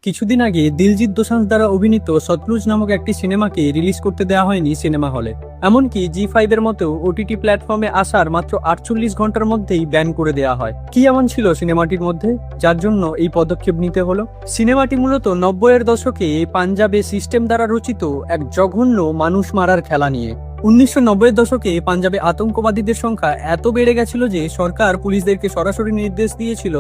কিছুদিন আগে দিলজিৎ দোসাঞ্জ দ্বারা অভিনীত সতলুজ নামক একটি সিনেমাকে রিলিজ করতে দেওয়া হয়নি সিনেমা হলে। এমনকি জি5 এর মতো ওটিটি প্ল্যাটফর্মে আসার মাত্র 48 ঘন্টার মধ্যেই ব্যান করে দেওয়া হয়। কি এমন ছিল সিনেমাটির মধ্যে যার জন্য এই পদক্ষেপ নিতে হলো? সিনেমাটি মূলত 90-এর দশকে পাঞ্জাবে সিস্টেম দ্বারা রচিত এক জঘন্য মানুষ মারার খেলা নিয়ে। 1990-এর দশকে পাঞ্জাবে আতঙ্কবাদীদের সংখ্যা এত বেড়ে গেছিল যে সরকার পুলিশদেরকে সরাসরি নির্দেশ দিয়েছিল,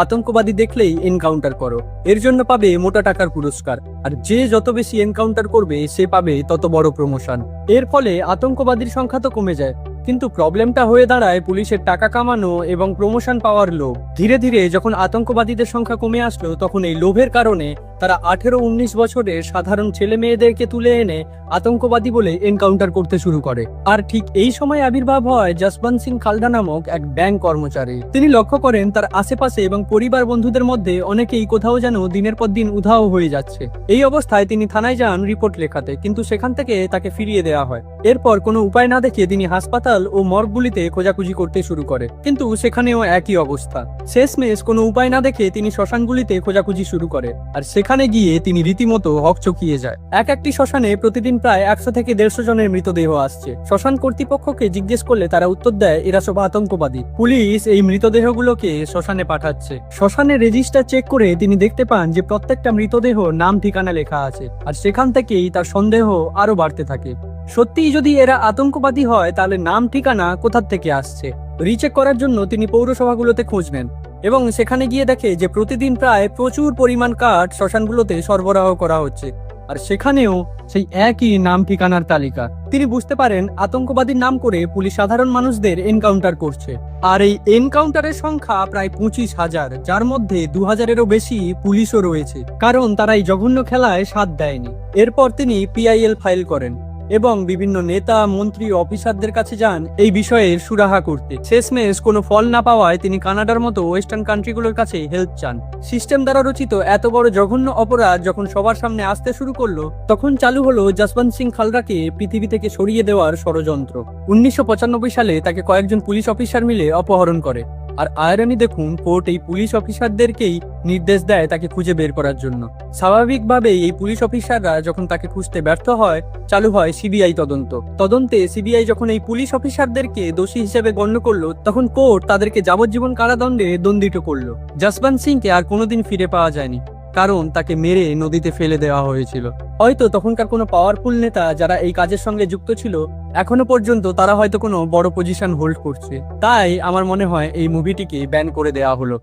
আতঙ্কবাদী দেখলেই এনকাউন্টার করো, এর জন্য পাবে মোটা টাকার পুরস্কার, আর যে যত বেশি এনকাউন্টার করবে সে পাবে তত বড় প্রমোশন। এর ফলে আতঙ্কবাদীর সংখ্যা তো কমে যায়, কিন্তু প্রবলেমটা হয়ে দাঁড়ায় পুলিশের টাকা কামানো এবং প্রমোশন পাওয়ার লোভ। ধীরে ধীরে যখন আতঙ্কবাদীদের সংখ্যা কমে আসলো, তখন এই লোভের কারণে তারা 18-19 বছরের সাধারণ ছেলে মেয়েদেরকে তুলে এনে আতঙ্কবাদী বলে এনকাউন্টার করতে শুরু করে। আর ঠিক এই সময় আবির্ভাব হয় যশবন্ত সিং খালদা নামক এক ব্যাংক কর্মচারী। তিনি লক্ষ্য করেন তার আশেপাশে এবং পরিবার বন্ধুদের মধ্যে অনেকেই কোথাও যেন দিনের পর দিন উধাও হয়ে যাচ্ছে। এই অবস্থায় তিনি থানায় যান রিপোর্ট লেখাতে, কিন্তু সেখান থেকে তাকে ফিরিয়ে দেওয়া হয়। এরপর কোনো উপায় না দেখে তিনি হাসপাতাল ও মর্গগুলিতে খোঁজাখুঁজি করতে শুরু করে, কিন্তু সেখানেও একই অবস্থা। শেষমেশ কোনো উপায় না দেখে তিনি শ্মশানগুলিতে খোঁজাখুঁজি শুরু করে, আর সেখানে গিয়ে তিনি রীতিমতো হকচকিয়ে যায়। একটি শ্মশানে প্রতিদিন প্রায় 100 থেকে 150 জনের মৃতদেহ আসছে। শ্মশান কর্তৃপক্ষকে জিজ্ঞেস করলে তারা উত্তর দেয় এরা সব আতঙ্কবাদী। পুলিশ এই মৃতদেহগুলোকে শ্মশানে পাঠাচ্ছে। শ্মশানের রেজিস্টার চেক করে তিনি দেখতে পান যে প্রত্যেকটা মৃতদেহ নাম ঠিকানা লেখা আছে, আর সেখান থেকেই তার সন্দেহ আরো বাড়তে থাকে। সত্যিই যদি এরা আতঙ্কবাদী হয় তাহলে নাম ঠিকানা কোথা থেকে আসছে? রিচেক করার জন্য তিনি পৌরসভাগুলোতে খোঁজ নেন এবং সেখানে গিয়ে দেখে যে প্রতিদিন প্রায় প্রচুর পরিমাণ কাঠ শ্মশানগুলোতে সরবরাহ করা হচ্ছে, আর সেখানেও সেই একই নাম ঠিকানার তালিকা। তিনি বুঝতে পারেন আতঙ্কবাদীর নাম করে পুলিশ সাধারণ মানুষদের এনকাউন্টার করছে, আর এই এনকাউন্টারের সংখ্যা প্রায় 25,000, যার মধ্যে 2000-এরও বেশি পুলিশও রয়েছে, কারণ তারা এই জঘন্য খেলায় সাথ দেয়নি। এরপর তিনি PIL ফাইল করেন এবং বিভিন্ন নেতা, মন্ত্রী, অফিসারদের কাছে যান এই বিষয়ের সুরাহা করতে। শেষমেশ কোনো ফল না পাওয়ায় তিনি কানাডার মতো ওয়েস্টার্ন কান্ট্রিগুলোর কাছে হেল্প চান। সিস্টেম দ্বারা রচিত এত বড় জঘন্য অপরাধ যখন সবার সামনে আসতে শুরু করলো, তখন চালু হলো যশবন্ত সিং খালদাকে পৃথিবী থেকে সরিয়ে দেওয়ার ষড়যন্ত্র। 1995 সালে তাকে কয়েকজন পুলিশ অফিসার মিলে অপহরণ করে, আর আয়রনি দেখুন, কোর্ট এই পুলিশ অফিসারদেরকেই নির্দেশ দেয় তাকে খুঁজে বের করার জন্য। স্বাভাবিকভাবেই এই পুলিশ অফিসাররা যখন তাকে খুঁজতে ব্যর্থ হয়, চালু হয় CBI তদন্ত। তদন্তে CBI যখন এই পুলিশ অফিসারদেরকে দোষী হিসেবে গণ্য করলো, তখন কোর্ট তাদেরকে যাবজ্জীবন কারাদণ্ডে দণ্ডিত করলো। যশবন্ত সিংকে আর কোনোদিন ফিরে পাওয়া যায়নি, কারণ তাকে মেরে নদীতে ফেলে দেওয়া হয়েছিল। হয়তো তখনকার কোনো পাওয়ারফুল নেতা যারা এই কাজের সঙ্গে যুক্ত ছিল, এখনো পর্যন্ত তারা হয়তো কোনো বড় পজিশন হোল্ড করছে। তাই আমার মনে হয় এই মুভিটিকে ব্যান করে দেওয়া হলো।